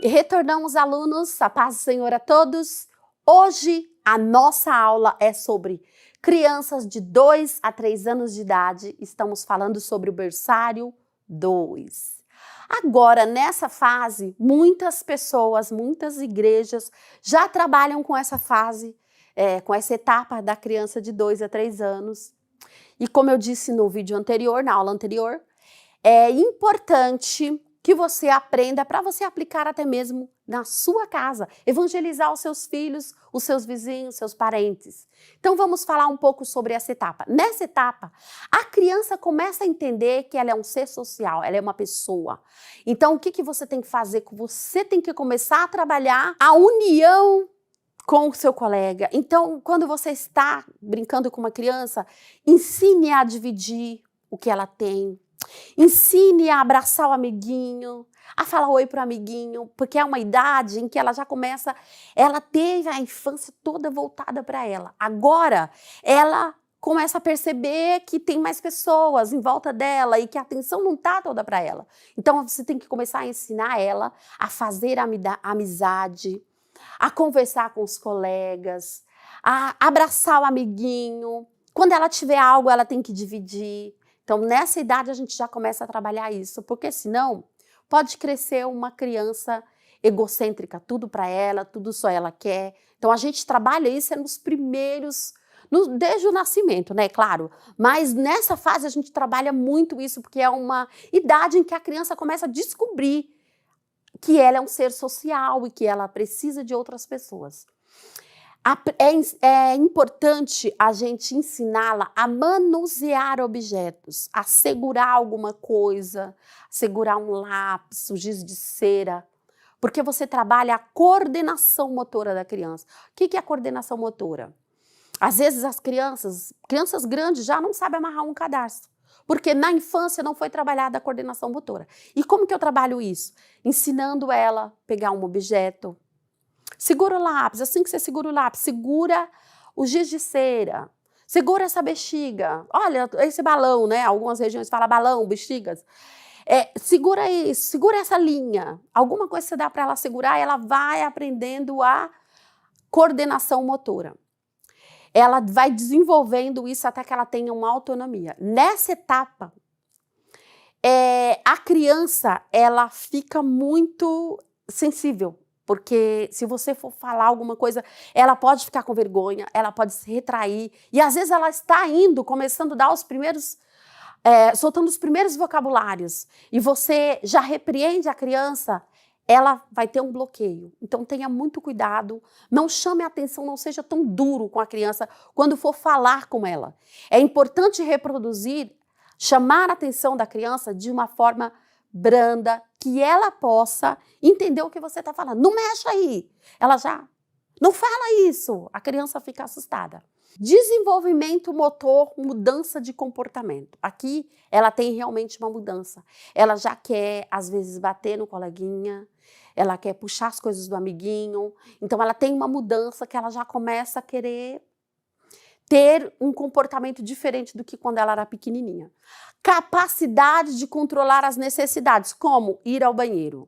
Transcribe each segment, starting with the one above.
Retornamos, alunos, a paz do Senhor a todos. Hoje a nossa aula é sobre crianças de 2 a 3 anos de idade. Estamos falando sobre o berçário 2. Agora, nessa fase, muitas pessoas, muitas igrejas já trabalham com essa fase, com essa etapa da criança de 2 a 3 anos. E como eu disse no vídeo anterior, na aula anterior, é importante que você aprenda para você aplicar até mesmo na sua casa, evangelizar os seus filhos, os seus vizinhos, seus parentes. Então vamos falar um pouco sobre essa etapa. Nessa etapa, a criança começa a entender que ela é um ser social, ela é uma pessoa. Então o que você tem que fazer? Você tem que começar a trabalhar a união com o seu colega. Então, quando você está brincando com uma criança, ensine a dividir o que ela tem. Ensine a abraçar o amiguinho, a falar oi para o amiguinho, porque é uma idade em que ela já começa, ela teve a infância toda voltada para ela. Agora, ela começa a perceber que tem mais pessoas em volta dela e que a atenção não está toda para ela. Então, você tem que começar a ensinar ela a fazer amizade, a conversar com os colegas, a abraçar o amiguinho. Quando ela tiver algo, ela tem que dividir. Então, nessa idade, a gente já começa a trabalhar isso, porque senão pode crescer uma criança egocêntrica, tudo para ela, tudo só ela quer. Então, a gente trabalha isso nos primeiros, desde o nascimento, né, claro. Mas nessa fase a gente trabalha muito isso, porque é uma idade em que a criança começa a descobrir que ela é um ser social e que ela precisa de outras pessoas. É importante a gente ensiná-la a manusear objetos, a segurar alguma coisa, segurar um lápis, um giz de cera, porque você trabalha a coordenação motora da criança. O que é a coordenação motora? Às vezes as crianças grandes já não sabem amarrar um cadarço, porque na infância não foi trabalhada a coordenação motora. E como que eu trabalho isso? Ensinando ela a pegar um objeto. Segura o lápis, assim que você segura o lápis, segura o giz de cera, segura essa bexiga. Olha, esse balão, né? Algumas regiões falam balão, bexigas. Segura isso, segura essa linha. Alguma coisa que você dá para ela segurar, ela vai aprendendo a coordenação motora. Ela vai desenvolvendo isso até que ela tenha uma autonomia. Nessa etapa, a criança, ela fica muito sensível. Porque se você for falar alguma coisa, ela pode ficar com vergonha, ela pode se retrair. E às vezes ela está começando a dar os primeiros, soltando os primeiros vocabulários. E você já repreende a criança, ela vai ter um bloqueio. Então tenha muito cuidado, não chame a atenção, não seja tão duro com a criança quando for falar com ela. É importante reproduzir, chamar a atenção da criança de uma forma branda, que ela possa entender o que você está falando. Não mexe aí. Ela já, não fala isso. A criança fica assustada. Desenvolvimento motor, mudança de comportamento. Aqui ela tem realmente uma mudança. Ela já quer, às vezes, bater no coleguinha, ela quer puxar as coisas do amiguinho. Então ela tem uma mudança que ela já começa a querer ter um comportamento diferente do que quando ela era pequenininha. Capacidade de controlar as necessidades, como ir ao banheiro.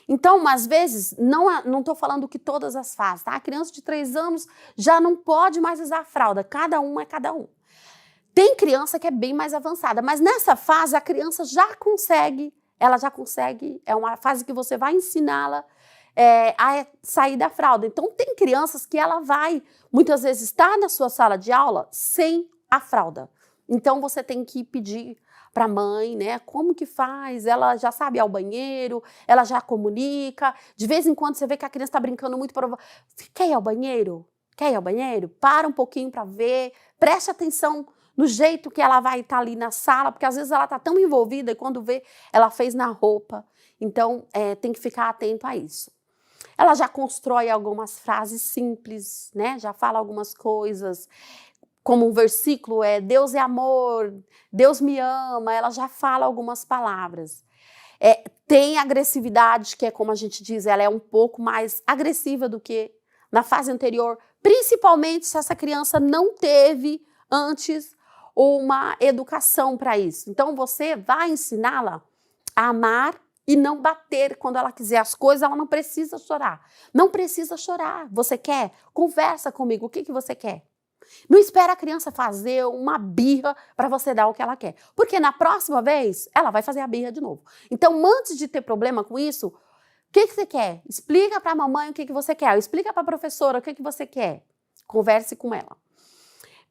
Então, às vezes, não estou falando que todas as fases, tá? A criança de 3 anos já não pode mais usar fralda, cada um é cada um. Tem criança que é bem mais avançada, mas nessa fase a criança já consegue, é uma fase que você vai ensiná-la a sair da fralda. Então, tem crianças que ela vai, muitas vezes, estar na sua sala de aula sem a fralda. Então, você tem que pedir para a mãe, né, como que faz, ela já sabe ir ao banheiro, ela já comunica, de vez em quando você vê que a criança está brincando muito, quer ir ao banheiro? Quer ir ao banheiro? Para um pouquinho para ver, preste atenção no jeito que ela vai estar ali na sala, porque às vezes ela está tão envolvida e quando vê, ela fez na roupa. Então, tem que ficar atento a isso. Ela já constrói algumas frases simples, né? Já fala algumas coisas, como um versículo Deus é amor, Deus me ama, ela já fala algumas palavras. Tem agressividade, que é como a gente diz, ela é um pouco mais agressiva do que na fase anterior, principalmente se essa criança não teve antes uma educação para isso. Então você vai ensiná-la a amar e não bater quando ela quiser as coisas, ela não precisa chorar. Não precisa chorar. Você quer? Conversa comigo. O que você quer? Não espera a criança fazer uma birra para você dar o que ela quer. Porque na próxima vez, ela vai fazer a birra de novo. Então, antes de ter problema com isso, o que você quer? Explica para a mamãe o que você quer. Explica para a professora o que você quer. Converse com ela.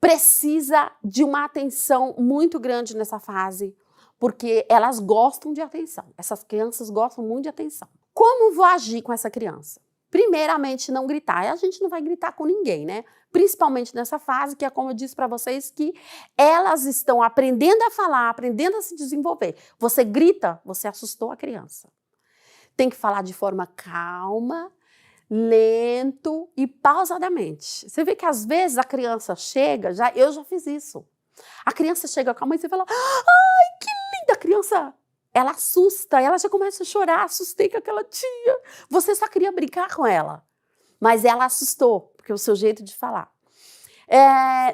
Precisa de uma atenção muito grande nessa fase, porque elas gostam de atenção. Essas crianças gostam muito de atenção. Como vou agir com essa criança? Primeiramente, não gritar. A gente não vai gritar com ninguém, né? Principalmente nessa fase, que é como eu disse para vocês, que elas estão aprendendo a falar, aprendendo a se desenvolver. Você grita, você assustou a criança. Tem que falar de forma calma, lento e pausadamente. Você vê que às vezes a criança chega, eu já fiz isso. A criança chega com a mãe e você fala, ai, que linda a criança. Ela assusta, ela já começa a chorar, assustei com aquela tia. Você só queria brincar com ela, mas ela assustou, porque é o seu jeito de falar.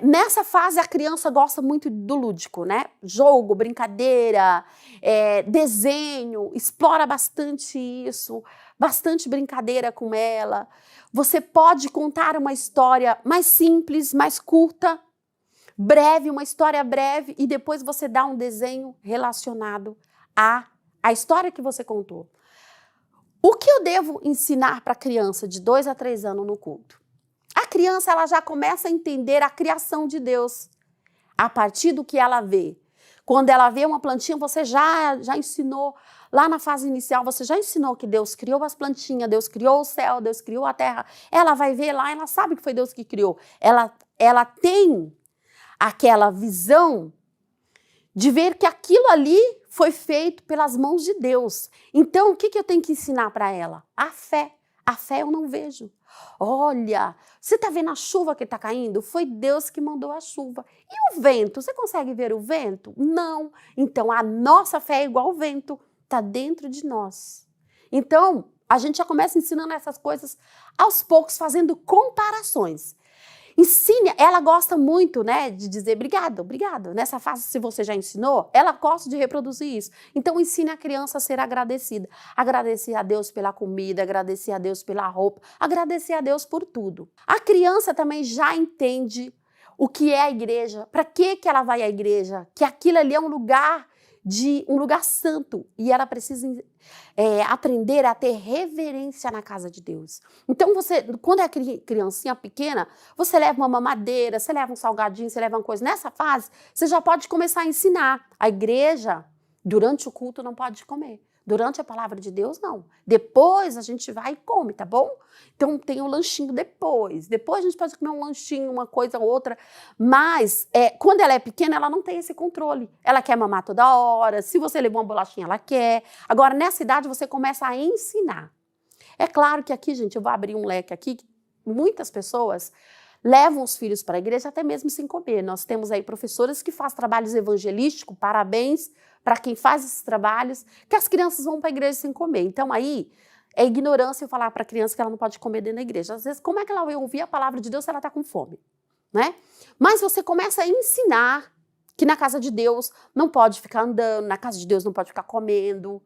Nessa fase a criança gosta muito do lúdico, né? Jogo, brincadeira, desenho, explora bastante isso, bastante brincadeira com ela. Você pode contar uma história mais simples, mais curta, breve, uma história breve, e depois você dá um desenho relacionado à história que você contou. O que eu devo ensinar para a criança de 2 a 3 anos no culto? A criança ela já começa a entender a criação de Deus a partir do que ela vê. Quando ela vê uma plantinha, você já ensinou, lá na fase inicial, você já ensinou que Deus criou as plantinhas, Deus criou o céu, Deus criou a terra. Ela vai ver lá, ela sabe que foi Deus que criou. Ela tem aquela visão de ver que aquilo ali foi feito pelas mãos de Deus. Então, o que eu tenho que ensinar para ela? A fé. A fé eu não vejo. Olha, você está vendo a chuva que está caindo? Foi Deus que mandou a chuva. E o vento? Você consegue ver o vento? Não. Então, a nossa fé é igual ao vento. Está dentro de nós. Então, a gente já começa ensinando essas coisas aos poucos, fazendo comparações. Ensine, ela gosta muito, né, de dizer obrigado, obrigado. Nessa fase, se você já ensinou, ela gosta de reproduzir isso. Então, ensine a criança a ser agradecida. Agradecer a Deus pela comida, agradecer a Deus pela roupa, agradecer a Deus por tudo. A criança também já entende o que é a igreja, para que ela vai à igreja, que aquilo ali é um lugar santo e ela precisa aprender a ter reverência na casa de Deus. Então você, quando é criancinha pequena, você leva uma mamadeira, você leva um salgadinho, você leva uma coisa. Nessa fase, você já pode começar a ensinar. A igreja, durante o culto, não pode comer. Durante a palavra de Deus, não. Depois a gente vai e come, tá bom? Então tem um lanchinho depois. Depois a gente pode comer um lanchinho, uma coisa ou outra. Mas quando ela é pequena, ela não tem esse controle. Ela quer mamar toda hora. Se você levou uma bolachinha, ela quer. Agora, nessa idade, você começa a ensinar. É claro que aqui, gente, eu vou abrir um leque aqui. Muitas pessoas levam os filhos para a igreja até mesmo sem comer. Nós temos aí professoras que fazem trabalhos evangelísticos, parabéns para quem faz esses trabalhos, que as crianças vão para a igreja sem comer. Então aí é ignorância eu falar para a criança que ela não pode comer dentro da igreja. Às vezes, como é que ela vai ouvir a palavra de Deus se ela está com fome? Né? Mas você começa a ensinar que na casa de Deus não pode ficar andando, na casa de Deus não pode ficar comendo.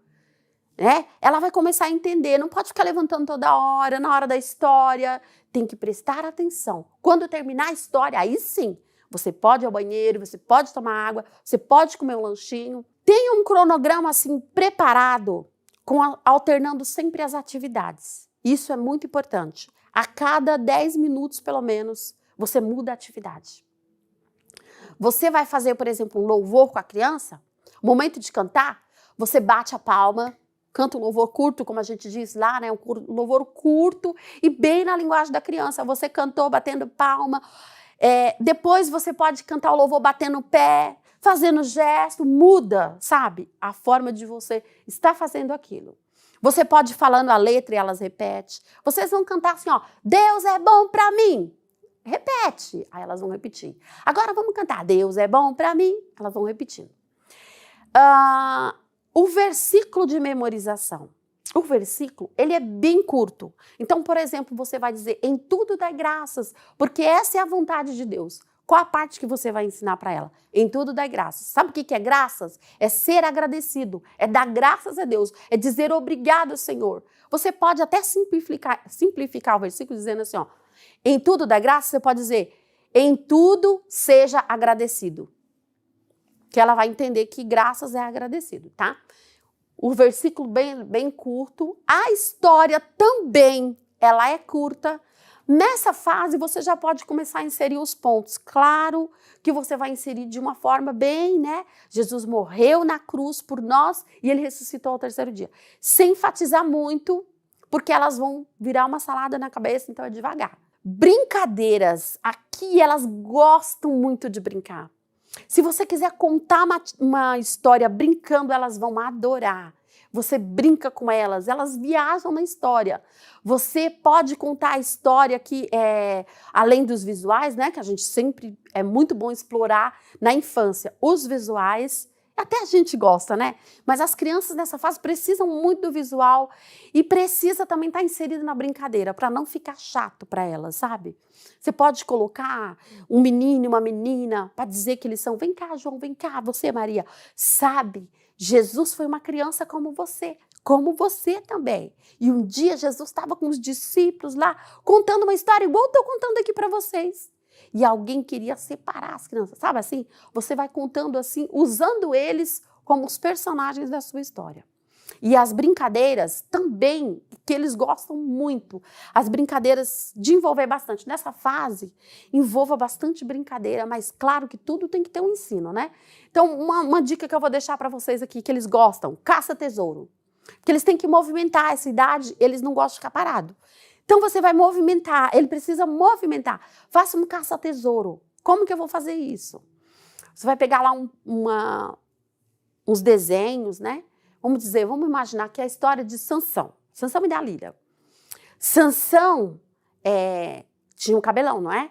Né? Ela vai começar a entender, não pode ficar levantando toda hora, na hora da história, tem que prestar atenção. Quando terminar a história, aí sim, você pode ir ao banheiro, você pode tomar água, você pode comer um lanchinho. Tenha um cronograma assim preparado, alternando sempre as atividades. Isso é muito importante. A cada 10 minutos, pelo menos, você muda a atividade. Você vai fazer, por exemplo, um louvor com a criança, momento de cantar, você bate a palma, canta um louvor curto, como a gente diz lá, né? Um louvor curto e bem na linguagem da criança. Você cantou batendo palma. Depois você pode cantar o louvor batendo o pé, fazendo gesto, muda, sabe? A forma de você estar fazendo aquilo. Você pode ir falando a letra e elas repetem. Vocês vão cantar assim, ó, Deus é bom pra mim. Repete. Aí elas vão repetir. Agora vamos cantar, Deus é bom pra mim. Elas vão repetindo. O versículo de memorização. O versículo, ele é bem curto. Então, por exemplo, você vai dizer, em tudo dai graças, porque essa é a vontade de Deus. Qual a parte que você vai ensinar para ela? Em tudo dá graças. Sabe o que é graças? É ser agradecido, é dar graças a Deus, é dizer obrigado, Senhor. Você pode até simplificar o versículo dizendo assim, ó, em tudo dá graças, você pode dizer, em tudo seja agradecido. Que ela vai entender que graças é agradecido, tá? O versículo bem curto, a história também, ela é curta. Nessa fase, você já pode começar a inserir os pontos. Claro que você vai inserir de uma forma bem, né? Jesus morreu na cruz por nós e ele ressuscitou ao terceiro dia. Sem enfatizar muito, porque elas vão virar uma salada na cabeça, então é devagar. Brincadeiras, aqui elas gostam muito de brincar. Se você quiser contar uma história brincando, elas vão adorar. Você brinca com elas viajam na história. Você pode contar a história que, além dos visuais, né, que a gente sempre é muito bom explorar na infância, os visuais, até a gente gosta, né? Mas as crianças nessa fase precisam muito do visual e precisa também estar inserido na brincadeira para não ficar chato para elas, sabe? Você pode colocar um menino e uma menina para dizer que eles são, vem cá, João, vem cá, você, Maria, sabe? Jesus foi uma criança como você também. E um dia Jesus estava com os discípulos lá, contando uma história igual eu estou contando aqui para vocês. E alguém queria separar as crianças, sabe assim? Você vai contando assim, usando eles como os personagens da sua história. E as brincadeiras também, que eles gostam muito. As brincadeiras de envolver bastante. Nessa fase, envolva bastante brincadeira, mas claro que tudo tem que ter um ensino, né? Então, uma dica que eu vou deixar para vocês aqui, que eles gostam, caça-tesouro. Porque eles têm que movimentar essa idade, eles não gostam de ficar parado. Então, você vai movimentar, ele precisa movimentar. Faça um caça-tesouro. Como que eu vou fazer isso? Você vai pegar lá uns desenhos, né? Vamos imaginar que é a história de Sansão e Dalila. Sansão tinha um cabelão, não é?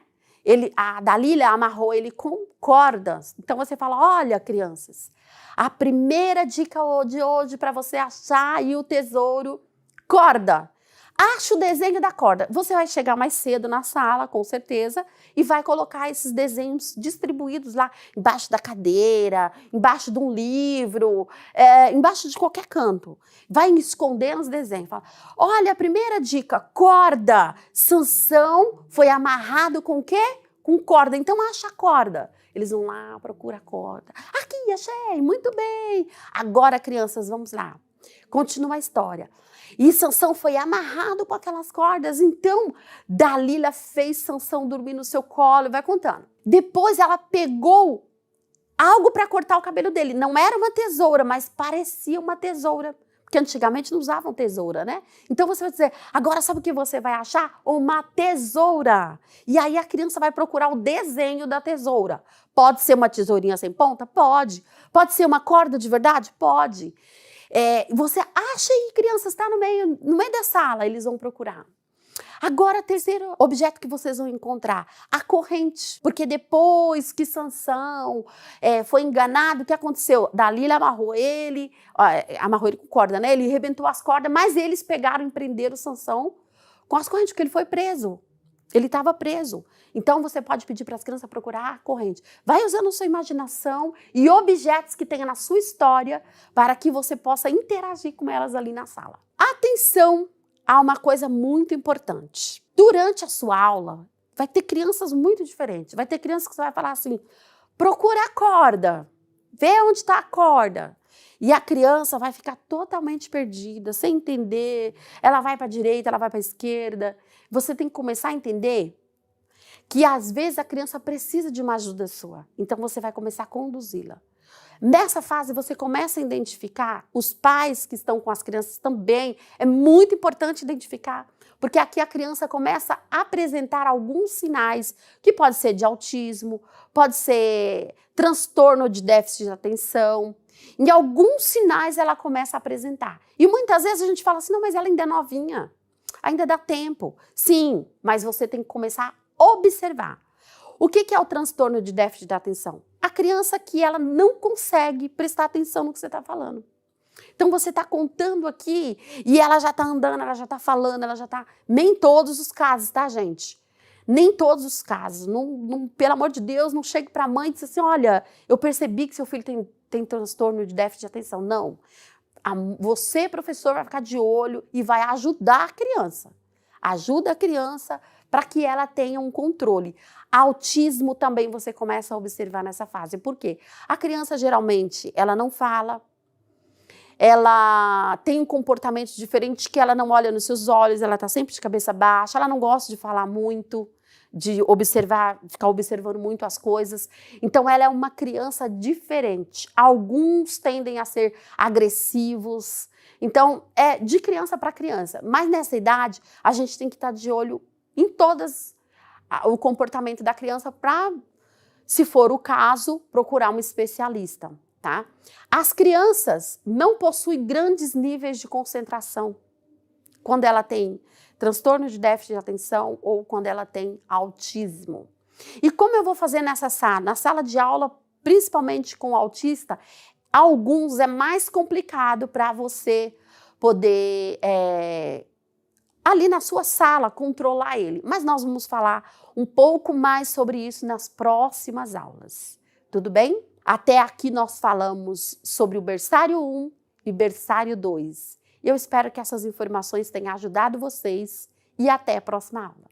A Dalila amarrou ele com cordas. Então você fala, olha, crianças, a primeira dica de hoje para você achar aí o tesouro, corda. Acha o desenho da corda. Você vai chegar mais cedo na sala, com certeza, e vai colocar esses desenhos distribuídos lá embaixo da cadeira, embaixo de um livro, embaixo de qualquer canto. Vai escondendo os desenhos. Fala, olha, a primeira dica, corda. Sansão foi amarrado com o quê? Com corda. Então acha a corda. Eles vão lá, procura a corda. Aqui, achei, muito bem. Agora, crianças, vamos lá. Continua a história. E Sansão foi amarrado com aquelas cordas. Então, Dalila fez Sansão dormir no seu colo. Vai contando. Depois ela pegou algo para cortar o cabelo dele. Não era uma tesoura, mas parecia uma tesoura. Porque antigamente não usavam tesoura, né? Então você vai dizer, agora sabe o que você vai achar? Uma tesoura. E aí a criança vai procurar o desenho da tesoura. Pode ser uma tesourinha sem ponta? Pode. Pode ser uma corda de verdade? Pode. Você acha aí, crianças, está no meio da sala, eles vão procurar. Agora, terceiro objeto que vocês vão encontrar, a corrente. Porque depois que Sansão foi enganado, o que aconteceu? Dalila amarrou ele com corda, né? Ele arrebentou as cordas, mas eles pegaram e prenderam Sansão com as correntes, porque ele foi preso. Ele estava preso. Então, você pode pedir para as crianças procurar a corrente. Vai usando sua imaginação e objetos que tenha na sua história para que você possa interagir com elas ali na sala. Atenção a uma coisa muito importante. Durante a sua aula, vai ter crianças muito diferentes. Vai ter crianças que você vai falar assim, procura a corda, vê onde está a corda. E a criança vai ficar totalmente perdida, sem entender. Ela vai para a direita, ela vai para a esquerda. Você tem que começar a entender que às vezes a criança precisa de uma ajuda sua. Então você vai começar a conduzi-la. Nessa fase você começa a identificar os pais que estão com as crianças também. É muito importante identificar, porque aqui a criança começa a apresentar alguns sinais que pode ser de autismo, pode ser transtorno de déficit de atenção. Em alguns sinais ela começa a apresentar. E muitas vezes a gente fala assim, não, mas ela ainda é novinha, ainda dá tempo. Sim, mas você tem que começar a observar. O que é o transtorno de déficit de atenção? A criança que ela não consegue prestar atenção no que você está falando. Então você está contando aqui e ela já está andando, ela já está falando, ela já está... Nem em todos os casos, tá, gente? Nem todos os casos. Pelo amor de Deus, não chegue para a mãe e diz assim, olha, eu percebi que seu filho tem transtorno de déficit de atenção. Não. Você, professor, vai ficar de olho e vai ajudar a criança. Ajuda a criança para que ela tenha um controle. Autismo também você começa a observar nessa fase. Por quê? A criança, geralmente, ela não fala, ela tem um comportamento diferente, que ela não olha nos seus olhos, ela está sempre de cabeça baixa, ela não gosta de falar muito, de observar, ficar observando muito as coisas. Então, ela é uma criança diferente. Alguns tendem a ser agressivos. Então, é de criança para criança. Mas nessa idade, a gente tem que estar de olho em todas o comportamento da criança para, se for o caso, procurar um especialista, tá? As crianças não possuem grandes níveis de concentração quando ela tem transtorno de déficit de atenção ou quando ela tem autismo. E como eu vou fazer nessa sala? Na sala de aula, principalmente com o autista, alguns é mais complicado para você poder, ali na sua sala, controlar ele. Mas nós vamos falar um pouco mais sobre isso nas próximas aulas. Tudo bem? Até aqui nós falamos sobre o berçário 1 e berçário 2. Eu espero que essas informações tenham ajudado vocês e até a próxima aula.